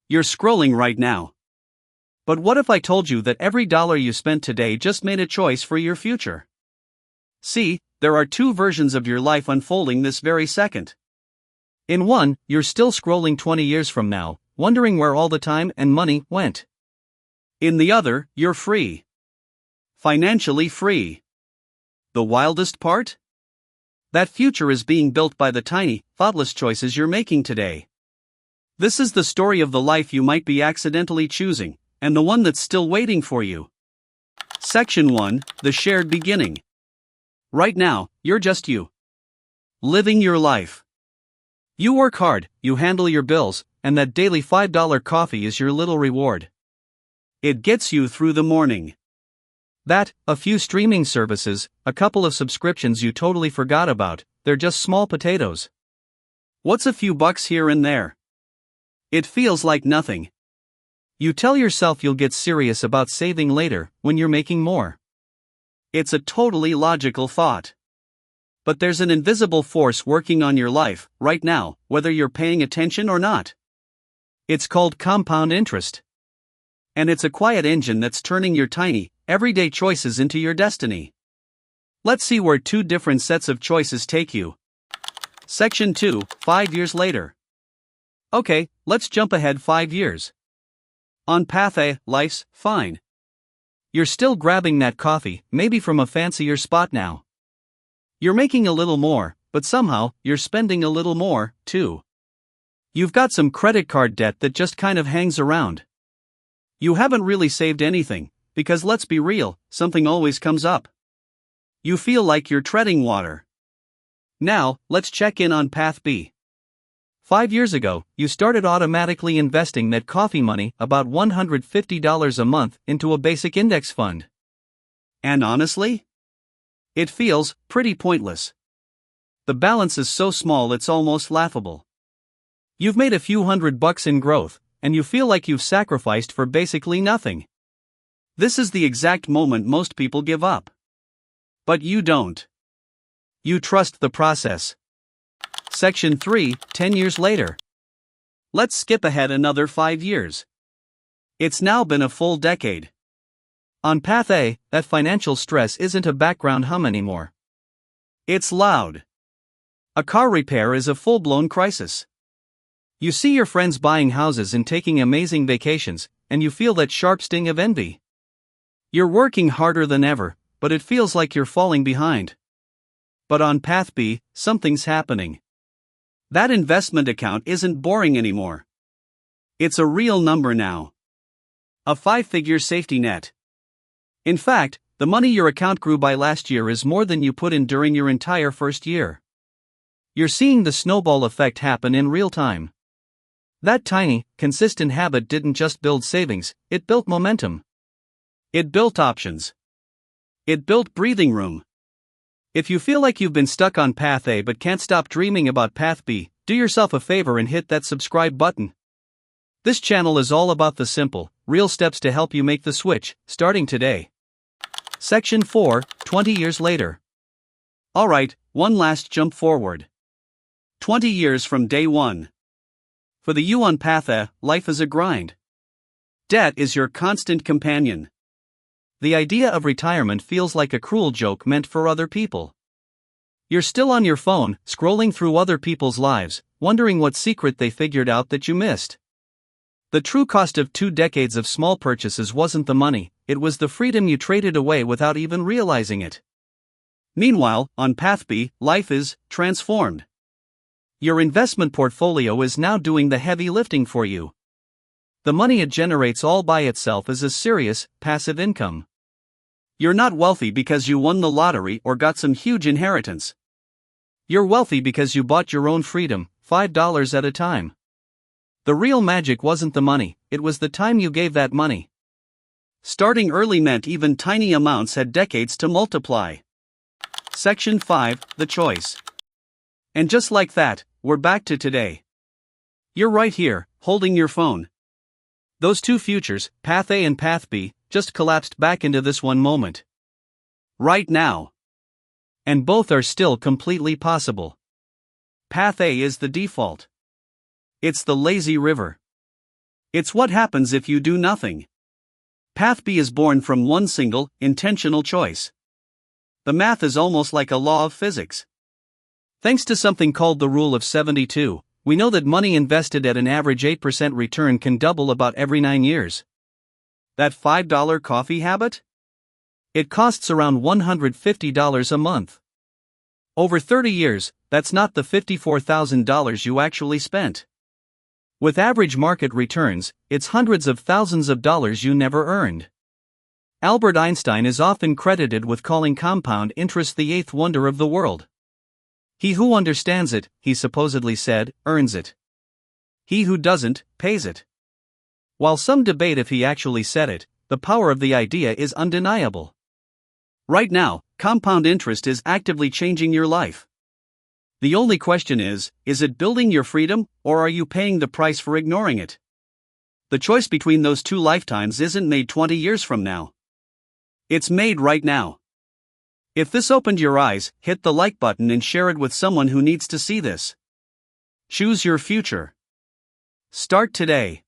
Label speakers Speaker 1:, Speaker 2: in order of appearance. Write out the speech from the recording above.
Speaker 1: You're scrolling right now. But what if I told you that every dollar you spent today just made a choice for your future? See, there are two versions of your life unfolding this very second. In one, you're still scrolling 20 years from now, wondering where all the time and money went. In the other, you're free. Financially free. The wildest part? That future is being built by the tiny, thoughtless choices you're making today. This is the story of the life you might be accidentally choosing, and the one that's still waiting for you. Section 1, The Shared Beginning. Right now, you're just you. Living your life. You work hard, you handle your bills, and that daily $5 coffee is your little reward. It gets you through the morning. That, a few streaming services, a couple of subscriptions you totally forgot about, they're just small potatoes. What's a few bucks here and there? It feels like nothing. You tell yourself you'll get serious about saving later, when you're making more. It's a totally logical thought. But there's an invisible force working on your life, right now, whether you're paying attention or not. It's called compound interest. And it's a quiet engine that's turning your tiny, everyday choices into your destiny. Let's see where two different sets of choices take you. Section 2, 5 years later. Okay, let's jump ahead 5 years. On path A, life's fine. You're still grabbing that coffee, maybe from a fancier spot now. You're making a little more, but somehow, you're spending a little more, too. You've got some credit card debt that just kind of hangs around. You haven't really saved anything, because let's be real, something always comes up. You feel like you're treading water. Now, let's check in on path B. 5 years ago, you started automatically investing that coffee money, about $150 a month, into a basic index fund. And honestly? It feels pretty pointless. The balance is so small it's almost laughable. You've made a few $100 in growth, and you feel like you've sacrificed for basically nothing. This is the exact moment most people give up. But you don't. You trust the process. Section 3, 10 years later. Let's skip ahead another 5 years. It's now been a full decade. On path A, that financial stress isn't a background hum anymore. It's loud. A car repair is a full-blown crisis. You see your friends buying houses and taking amazing vacations, and you feel that sharp sting of envy. You're working harder than ever, but it feels like you're falling behind. But on path B, something's happening. That investment account isn't boring anymore. It's a real number now. A 5-figure safety net. In fact, the money your account grew by last year is more than you put in during your entire first year. You're seeing the snowball effect happen in real time. That tiny, consistent habit didn't just build savings, it built momentum. It built options. It built breathing room. If you feel like you've been stuck on path A but can't stop dreaming about path B, do yourself a favor and hit that subscribe button. This channel is all about the simple, real steps to help you make the switch, starting today. Section 4, 20 years later. Alright, one last jump forward. 20 years from day one. For the you on path A, life is a grind. Debt is your constant companion. The idea of retirement feels like a cruel joke meant for other people. You're still on your phone, scrolling through other people's lives, wondering what secret they figured out that you missed. The true cost of 2 decades of small purchases wasn't the money, it was the freedom you traded away without even realizing it. Meanwhile, on path B, life is transformed. Your investment portfolio is now doing the heavy lifting for you. The money it generates all by itself is a serious, passive income. You're not wealthy because you won the lottery or got some huge inheritance. You're wealthy because you bought your own freedom, $5 at a time. The real magic wasn't the money, it was the time you gave that money. Starting early meant even tiny amounts had decades to multiply. Section 5, The Choice. And just like that, we're back to today. You're right here, holding your phone. Those two futures, path A and path B, just collapsed back into this one moment. Right now. And both are still completely possible. Path A is the default. It's the lazy river. It's what happens if you do nothing. Path B is born from one single, intentional choice. The math is almost like a law of physics. Thanks to something called the rule of 72, we know that money invested at an average 8% return can double about every 9 years. That $5 coffee habit? It costs around $150 a month. Over 30 years, that's not the $54,000 you actually spent. With average market returns, it's hundreds of thousands of dollars you never earned. Albert Einstein is often credited with calling compound interest the eighth wonder of the world. He who understands it, he supposedly said, earns it. He who doesn't, pays it. While some debate if he actually said it, the power of the idea is undeniable. Right now, compound interest is actively changing your life. The only question is it building your freedom, or are you paying the price for ignoring it? The choice between those two lifetimes isn't made 20 years from now. It's made right now. If this opened your eyes, hit the like button and share it with someone who needs to see this. Choose your future. Start today.